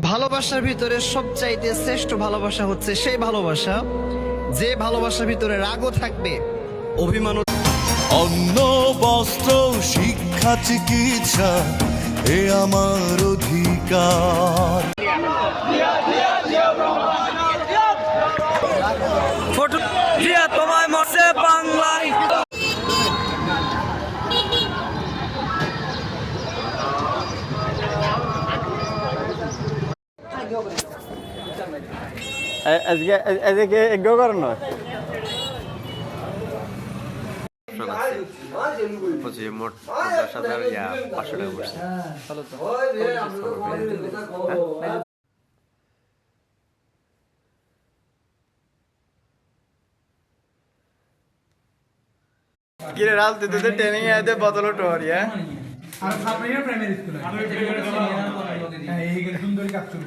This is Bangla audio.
ভালোবাসার ভিতরে সবচাইতে শ্রেষ্ঠ ভালোবাসা হচ্ছে সেই ভালোবাসা যে ভালোবাসার ভিতরে রাগও থাকবে, অভিমানও। অন্ন বস্ত্র শিক্ষা চিকিৎসা এ আমার অধিকার। ফটো জিয়া তোমায় মরছে বাংলায়। আজকে এগো করেন না মোট 50,000 ইয়া 500 টাকা পড়ছে। কিরে রাজনীতি তুই ট্রেনিং এ দে বদল টোরি হ্যাঁ আর সামনে প্রাইমারি স্কুল